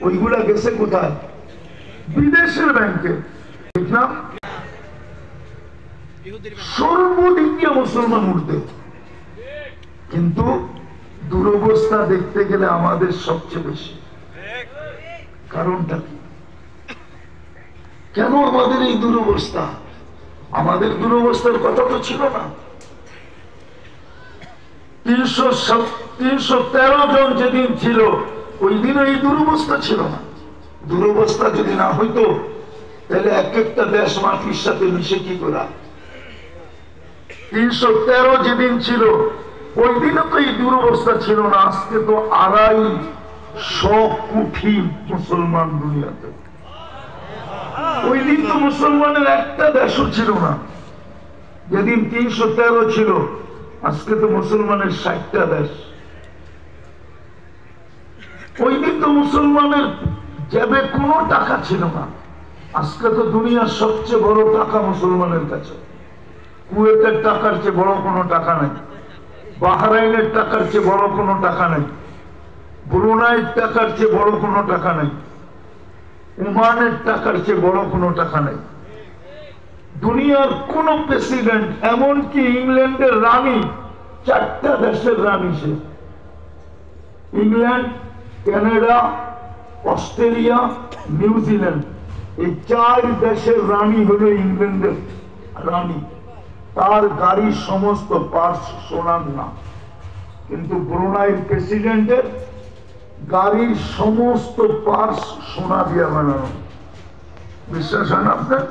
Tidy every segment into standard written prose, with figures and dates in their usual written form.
ওইগুলা গেছে কোথায়? বিদেশের ব্যাংকে। দেখলাম সর্বদিক দিয়ে মুসলমান উঠতে, কিন্তু দুরবস্থা দেখতে গেলে আমাদের সবচেয়ে বেশি। কারণটা কি? কেন আমাদের এই দুরবস্থা? আমাদের দুরবস্থার কথা তো ছিল না। 313 জন যেদিন ছিল ওই দিন এই দুরবস্থা ছিল না। দুরবস্থা যদি না হইতো তাহলে এক একটা দেশ মাটির সাথে মিশে কি করা? 313 যেদিন ছিল ওই দিনও তো এই দুরবস্থা ছিল না। আজকে তো 250 কোটি মুসলমান দুনিয়াতে। ওই দিন তো মুসলমানের একটা দেশও ছিল না। যেদিন 313 ছিল, আজকে তো মুসলমানের 60টা দেশ। ওই দিন তো মুসলমানের জেবে কোনো টাকা ছিল না। আজকে তো দুনিয়ার সবচেয়ে বড় টাকা মুসলমানের কাছে। কুয়েতের টাকার চেয়ে বড় কোনো টাকা নাই, বাহরাইনের টাকার চেয়ে বড় কোনো টাকা নাই, ব্রুনাইয়ের টাকার চেয়ে বড় কোনো টাকা নাই, ওমানের টাকার চেয়ে বড় কোনো টাকা নাই। দুনিয়ার কোন প্রেসিডেন্ট, এমনকি ইংল্যান্ডের রানী, 4টা দেশের রানী সে। ইংল্যান্ড, কানাডা, অস্ট্রেলিয়া, নিউজিল্যান্ড, এই 4 দেশের রানী হলো ইংল্যান্ডের রানী। তার গাড়ির সমস্ত পার্টস সোনার না, কিন্তু ব্রুনাইয়ের প্রেসিডেন্টের গাড়ির সমস্ত পার্টস সোনা দিয়ে বানানো। বিশ্বাস হয় না আপনার?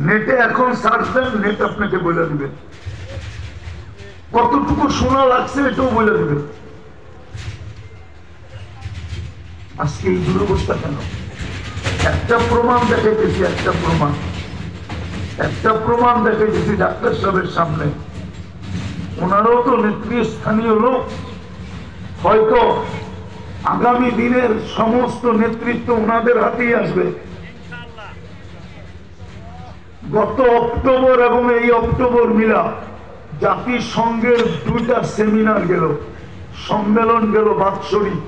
নেটে এখন সার্চ দেন, নেট আপনাকে বলে দিবে কতটুকু সোনা লাগছে, এটাও বলে দিবে। আজকে এই দুরবস্থা কেন? একটা প্রমাণ দেখাইতেছি, একটা প্রমাণ দেখাইতেছি ডাক্তার সাহেবের সামনে। ওনারাও তো নেতৃস্থানীয় লোক, হয়তো আগামী দিনের সমস্ত নেতৃত্ব ওনাদের হাতেই আসবে। গত অক্টোবর এবং এই অক্টোবর মিলা জাতিসংঘের 2টা সেমিনার গেল, সম্মেলন গেল বাৎসরিক।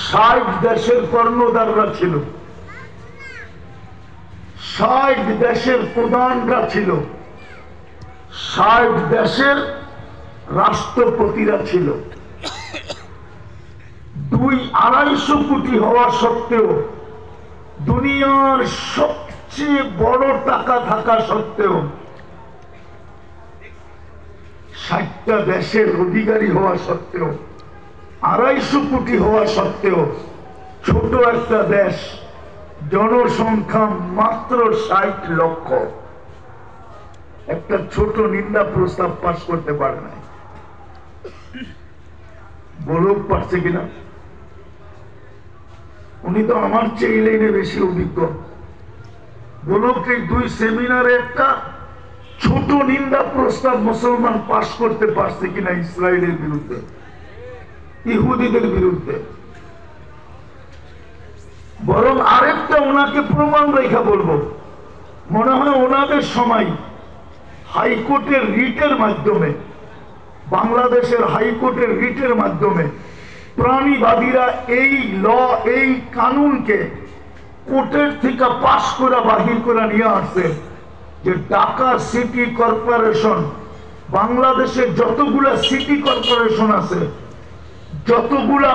60 দেশের কর্ণধাররা ছিল, 60 দেশের প্রধানরা ছিল, 60 দেশের রাষ্ট্রপতিরা ছিল। 200-250 কোটি হওয়া সত্ত্বেও, দুনিয়ার সবচেয়ে বড় টাকা থাকা সত্ত্বেও, 60টা দেশের অধিকারী হওয়া সত্ত্বেও, 250 কোটি হওয়া সত্ত্বেও, ছোট একটা দেশ, জনসংখ্যা মাত্র 60 লক্ষ, একটা ছোট নিন্দা প্রস্তাব পাস করতে পারে না। বলুক পারছে কিনা? উনি তো আমার চেয়ে এই লাইনে বেশি অভিজ্ঞ। বলুক এই 2 সেমিনারে একটা ছোট নিন্দা প্রস্তাব মুসলমান পাস করতে পারছে কিনা ইসরায়েলের বিরুদ্ধে, ইহুদিদের বিরুদ্ধে। বরং আরেকটা ওনাকে প্রমাণ রেখা বলবো, মনে হয় ওনাদের সময় হাইকোর্টের রিটের মাধ্যমে, বাংলাদেশের হাইকোর্টের রিটের মাধ্যমে প্রাণীবাদীরা এই এই কানুনকে কোর্টের থেকে পাশ করে বাহির করে নিয়ে আসছে যে ঢাকা সিটি কর্পোরেশন, বাংলাদেশের যতগুলা সিটি কর্পোরেশন আছে, যতগুলা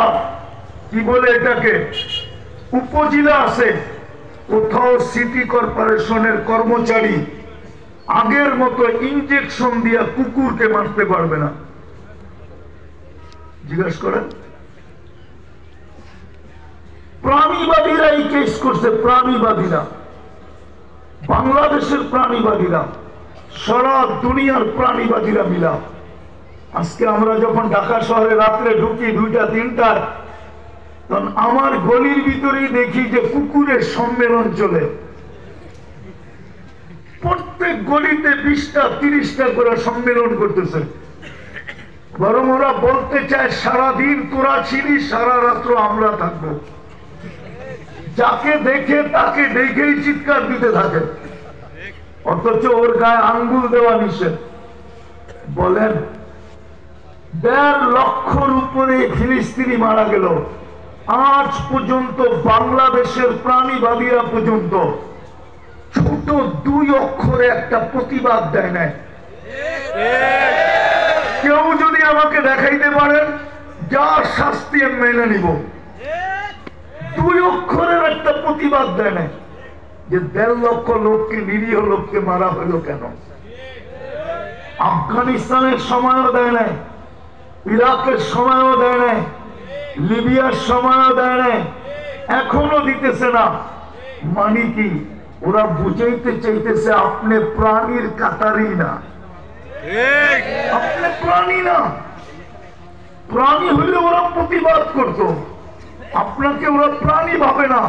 কি বলে এটাকে উপজেলা আছে, কোথাও সিটি কর্পোরেশনের কর্মচারী আগের মতো ইনজেকশন দিয়ে কুকুরকে মারতে পারবে না। জিজ্ঞাসা করেন। প্রাণীবাদীরা এই কেস করছে, প্রাণীবাদীরা, বাংলাদেশের প্রাণীবাদীরা, সারা দুনিয়ার প্রাণীবাদীরা মিলা। আজকে আমরা যখন ঢাকা শহরে রাত্রে ঢুকি 2টা-3টায়, তখন আমার গলির ভিতরেই দেখি যে কুকুরের সম্মেলন চলে। প্রত্যেক গলিতে 20টা-30টা করে সম্মেলন করতেছে। বরং ওরা বলতে চায় সারাদিন তোরা ছিলি, সারা রাত্র আমরা থাকবো। যাকে দেখে তাকে দেখেই চিৎকার দিতে থাকে, অথচ ওর গায়ে আঙ্গুল দেওয়া নিষেধ। বলেন 1.5 লক্ষর উপরে ফিলিস্তিনি মারা গেল, আজ পর্যন্ত বাংলাদেশের প্রাণীবাদীরা পর্যন্ত ছোট 2 অক্ষরে একটা প্রতিবাদ দেয় নাই। কেউ যদি আমাকে দেখাইতে পারেন যা শাস্তি মেনে নিব, 2 অক্ষরের একটা প্রতিবাদ দেয় নাই যে 1.5 লক্ষ লোককে, নিরীহ লোককে মারা হইল কেন। আফগানিস্তানের সময়ও দেয় নাই, ইরাকের সময়ও দেয় নাই, লিবিয়ার সময়ও দেয় নাই, এখনো দিতেছে না। মানে কি? ওরা বুঝাইতে চাইতেছে আপনি প্রাণীর কাতারই না, আপনি প্রাণী না। প্রাণী হইলে ওরা প্রতিবাদ করত, আপনাকে ওরা প্রাণী ভাবে না।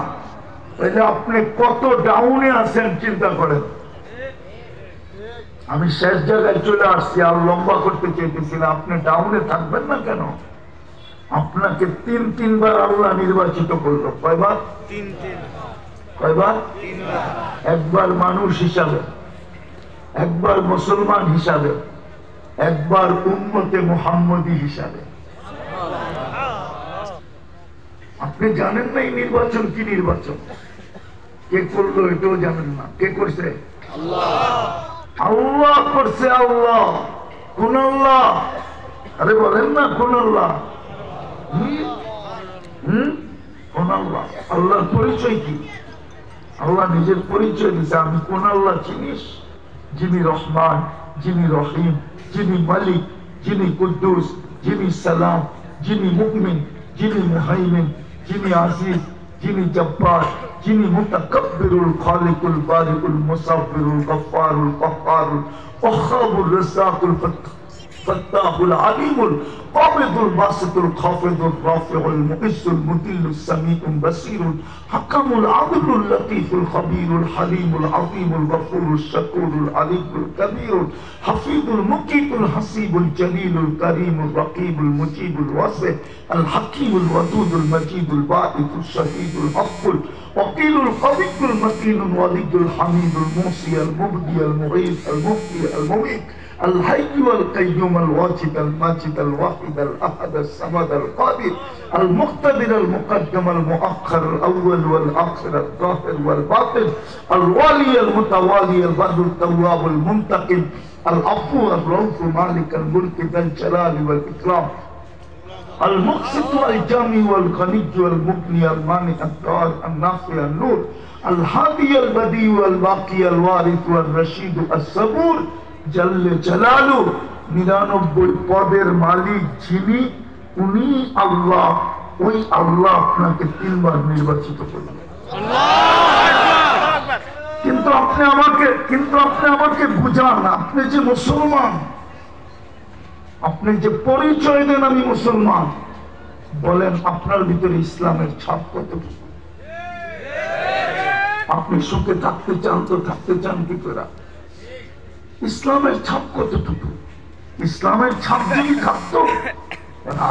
আপনি কত ডাউনে আছেন চিন্তা করেন। আমি শেষ জায়গায় চলে আসছি, আর লম্বা করতে চাইতেছি না। আপনি ডাউনে থাকবেন না কেন? আপনাকে 3বার আল্লাহ নির্বাচিত করলো। কয়বার? 3বার। একবার মানুষ হিসাবে, একবার মুসলমান হিসাবে, একবার উম্মতে মুহাম্মদী হিসাবে। আপনি জানেন না এই নির্বাচন কি নির্বাচন? কে করলো এটাও জানেন না। কে করছে? আল্লাহ করছে। আল্লাহ। কোন আল্লাহ? আরে বলেন না কোন আল্লাহ? কোন আল্লাহ? আল্লাহর পরিচয় কি? আল্লাহ নিজের পরিচয় দিচ্ছে। আমি কোন আল্লাহ চিনিস? যিনি রহমান, যিনি রহিম, যিনি মালিক, যিনি কুদ্দুস, যিনি সালাম, যিনি মুমিন, যিনি মুহাইমিন, যিনি আজিজ, যিনি জব্বার, যিনি মুতাকাব্বিরুল খালিকুল বারিকুল মুসাব্বিরুল গফফারুল কহ্হারুল ওয়াহ্হাবুর রাজ্জাকুল ফাত্তাহুল আলিমুল কাবিদুল বাসিতুল খাফিদুর রাফিউল মুইজ্জুল মুদিল্লুস সামিউল বাসীরুল হাকামুল আদলুল লতীফুল খবীরুল হালিমুল আযীমুল গফুরুশ শাকুরুল আলিয়ুল কবীরুল হাফিজুল মুকিতুল হাসিবুল জলিলুল করিমুল রকিবুল মুজিবুল ওয়াসি আল হাকীমুল ওয়াদুদুল মজিদুল বাঈসুশ শহীদুল হকুল ওয়াকিলুল কবিয়ুল মতিনুল ওয়ালিদুল হামিদুল মুসি আল মুবদি আল মুঈদ আল মুফতি আল মুমীত الحي والقيوم الواجد الماجد الواحد الأحد الصمد القادر المقتدر المقدم المؤخر الأول والآخر الظاهر والباطن الوالي المتوالي البر التواب المنتقم العفو الرؤوف مالك الملك ذا الجلال والإكرام المقسط الجامع والغني والمغني المانع الضار النافع النور الهادي البديع الباقي الوارث والرشيد الصبور জাল্লে জালালু। 99 পদের মালিক যিনি, উনি আল্লাহ। ওই আল্লাহ আপনাকে 3বার নির্বাচিত করলেন। কিন্তু আপনি আমাকে বুঝান, আপনি যে মুসলমান, আপনি যে পরিচয় দেন আমি মুসলমান, বলেন আপনার ভিতরে ইসলামের ছাপ কতটুকু? আপনি সুখে থাকতে চান তো থাকতে চান কি করে? ইসলামের ছাপ কতটুকু? ইসলামের ছাপ যদি থাকতো, না